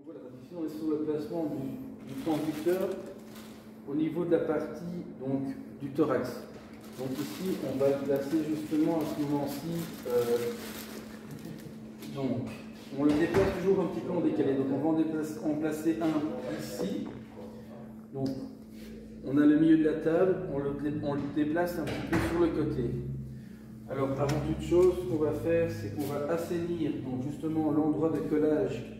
Voilà, ici on est sur le placement du transducteur au niveau de la partie donc, du thorax. Donc ici on va le placer justement à ce moment-ci. Donc on le déplace toujours un petit peu en décalé. Donc on va en placer un ici. Donc on a le milieu de la table, on le déplace un petit peu sur le côté. Alors avant toute chose, ce qu'on va faire, c'est qu'on va assainir donc justement l'endroit de collage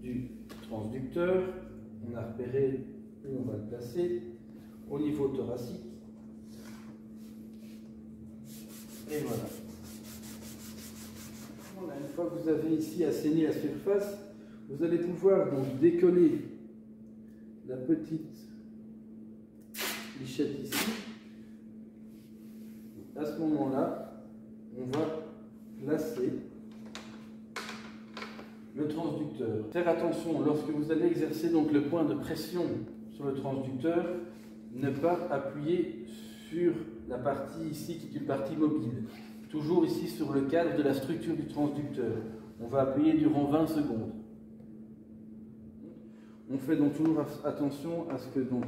du transducteur. On a repéré où on va le placer au niveau thoracique. Et voilà. Une fois que vous avez ici assaini la surface, vous allez pouvoir donc décoller la petite lichette ici. À ce moment-là, on va placer le transducteur. Faire attention, lorsque vous allez exercer donc le point de pression sur le transducteur, ne pas appuyer sur la partie ici qui est une partie mobile. Toujours ici sur le cadre de la structure du transducteur. On va appuyer durant 20 secondes. On fait donc toujours attention à ce que donc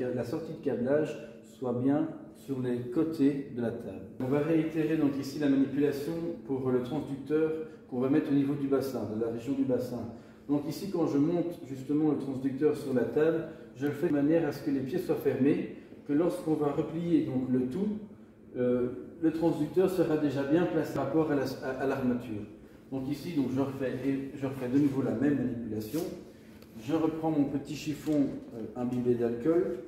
la sortie de câblage soit bien sur les côtés de la table. On va réitérer donc ici la manipulation pour le transducteur qu'on va mettre au niveau du bassin, de la région du bassin. Donc ici, quand je monte justement le transducteur sur la table, je le fais de manière à ce que les pieds soient fermés, que lorsqu'on va replier donc le tout, le transducteur sera déjà bien placé par rapport à l'armature. Donc ici, donc je refais de nouveau la même manipulation. Je reprends mon petit chiffon imbibé d'alcool.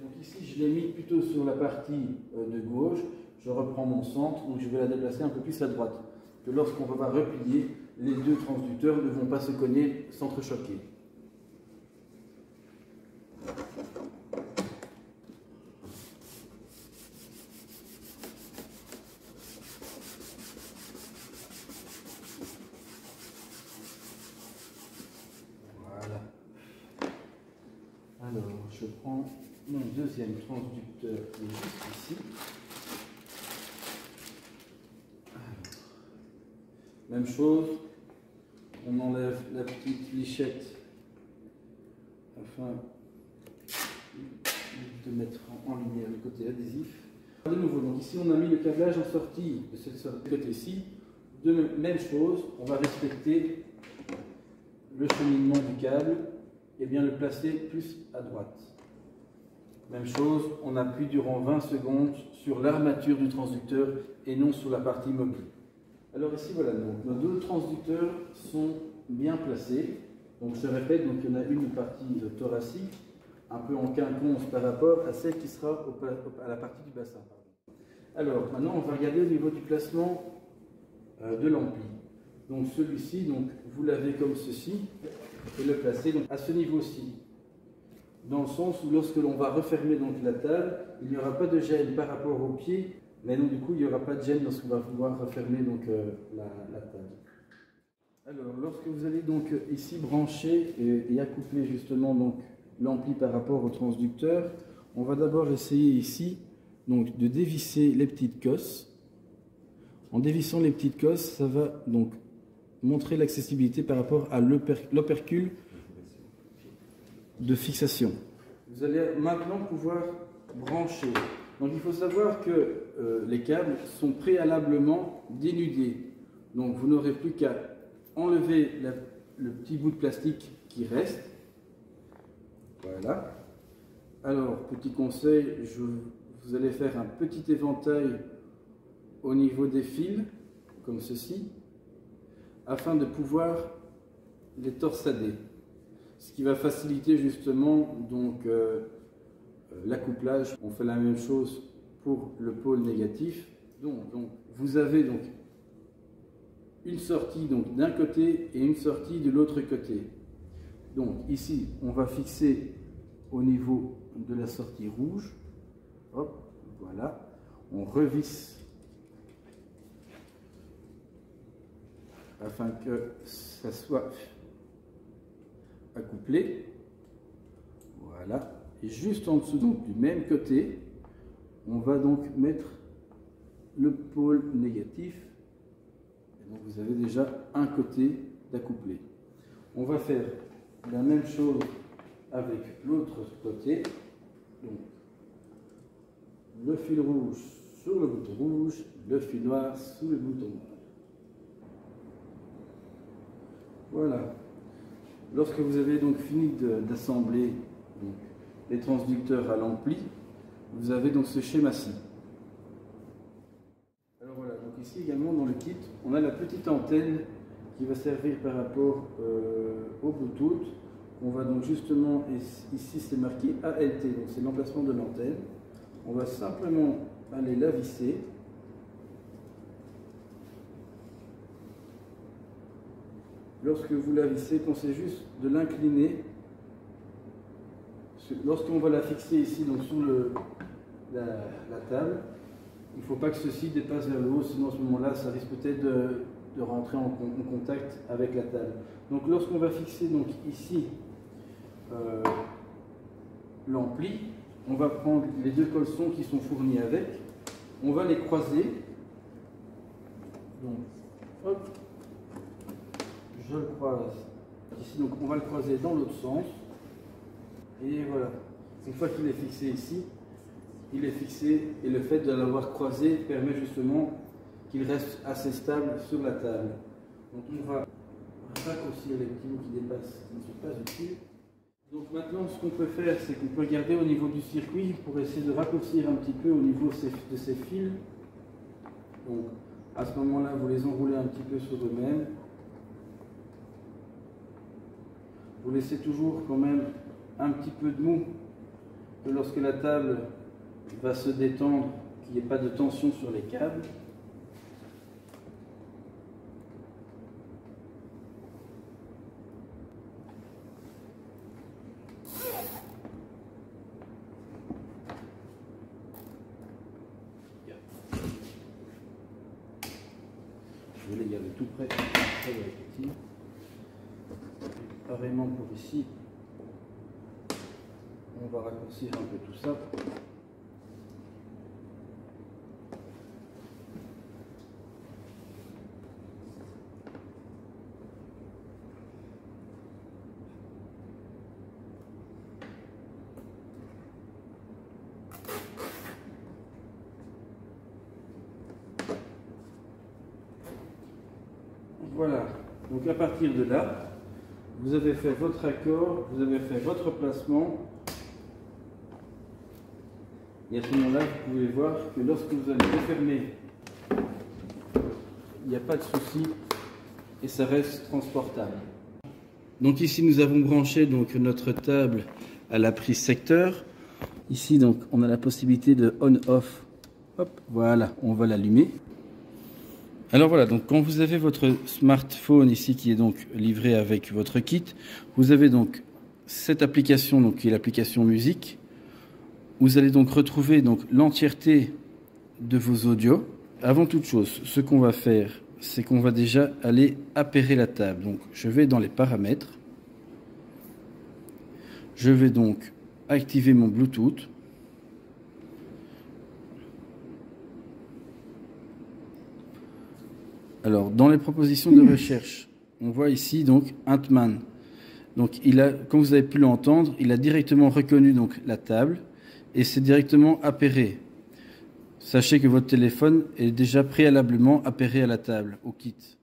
Donc ici, je l'ai mis plutôt sur la partie de gauche. Je reprends mon centre, donc je vais la déplacer un peu plus à droite. Que lorsqu'on va replier, les deux transducteurs ne vont pas se cogner, s'entrechoquer. Voilà. Alors, je prends mon deuxième transducteur qui est juste ici. Même chose, on enlève la petite lichette afin de mettre en lumière le côté adhésif. De nouveau, donc ici on a mis le câblage en sortie de ce côté-ci. Même chose, on va respecter le cheminement du câble et bien le placer plus à droite. Même chose, on appuie durant 20 secondes sur l'armature du transducteur et non sur la partie mobile. Alors ici, voilà, donc nos deux transducteurs sont bien placés. Donc je répète, donc il y en a une partie thoracique, un peu en quinconce par rapport à celle qui sera à la partie du bassin. Alors maintenant, on va regarder au niveau du placement de l'ampli. Donc celui-ci, donc vous l'avez comme ceci, et le placer donc, à ce niveau-ci. Dans le sens où lorsque l'on va refermer donc la table, il n'y aura pas de gêne par rapport au pied. Mais donc du coup, il n'y aura pas de gêne lorsqu'on va pouvoir refermer donc, la table. Alors, lorsque vous allez donc ici brancher et accoupler justement donc l'ampli par rapport au transducteur, on va d'abord essayer ici donc de dévisser les petites cosses. En dévissant les petites cosses, ça va donc montrer l'accessibilité par rapport à l'opercule de fixation. Vous allez maintenant pouvoir brancher. Donc il faut savoir que les câbles sont préalablement dénudés. Donc vous n'aurez plus qu'à enlever le petit bout de plastique qui reste. Voilà. Alors, petit conseil, vous allez faire un petit éventail au niveau des fils, comme ceci, afin de pouvoir les torsader. Ce qui va faciliter justement donc l'accouplage. On fait la même chose pour le pôle négatif. Donc vous avez donc une sortie d'un côté et une sortie de l'autre côté. Donc ici, on va fixer au niveau de la sortie rouge. Hop, voilà. On revisse afin que ça soit accouplé. Voilà. Et juste en dessous, donc du même côté, on va donc mettre le pôle négatif. Et donc vous avez déjà un côté d'accouplé. On va faire la même chose avec l'autre côté. Donc, le fil rouge sur le bouton rouge, le fil noir sous le bouton noir. Voilà. Lorsque vous avez donc fini d'assembler les transducteurs à l'ampli, vous avez donc ce schéma-ci. Alors voilà, donc ici également dans le kit, on a la petite antenne qui va servir par rapport au Bluetooth. On va donc justement, ici c'est marqué ALT, donc c'est l'emplacement de l'antenne. On va simplement aller la visser. Lorsque vous la vissez, pensez juste de l'incliner. Lorsqu'on va la fixer ici donc sur la table, il ne faut pas que ceci dépasse vers le haut, sinon à ce moment-là, ça risque peut-être de rentrer en contact avec la table. Donc lorsqu'on va fixer donc ici l'ampli, on va prendre les deux colsons qui sont fournis avec, on va les croiser. Donc, hop, je le croise ici, donc on va le croiser dans l'autre sens. Et voilà, une fois qu'il est fixé ici, il est fixé et le fait de l'avoir croisé permet justement qu'il reste assez stable sur la table. Donc on va raccourcir les petits bouts qui dépassent, qui ne sont pas utiles. Donc maintenant ce qu'on peut faire, c'est qu'on peut regarder au niveau du circuit pour essayer de raccourcir un petit peu au niveau de ces fils. Donc à ce moment-là, vous les enroulez un petit peu sur eux-mêmes. Vous laissez toujours quand même un petit peu de mou, que lorsque la table va se détendre, qu'il n'y ait pas de tension sur les câbles. Je vais les garder tout près, ça va être petit. Pareillement pour ici. On va raccourcir un peu tout ça. Voilà, donc à partir de là, vous avez fait votre accord, vous avez fait votre placement. Et à ce moment-là, vous pouvez voir que lorsque vous allez refermer, il n'y a pas de souci et ça reste transportable. Donc ici, nous avons branché donc notre table à la prise secteur. Ici, donc, on a la possibilité de on-off. Hop, voilà, on va l'allumer. Alors voilà, donc quand vous avez votre smartphone ici qui est donc livré avec votre kit, vous avez donc cette application donc qui est l'application musique. Vous allez donc retrouver donc l'entièreté de vos audios. Avant toute chose, ce qu'on va faire, c'est qu'on va déjà aller appairer la table. Donc je vais dans les paramètres. Je vais donc activer mon Bluetooth. Alors dans les propositions de recherche, on voit ici donc Antman. Donc il a, comme vous avez pu l'entendre, il a directement reconnu donc la table. Et c'est directement appairé. Sachez que votre téléphone est déjà préalablement appairé à la table, au kit.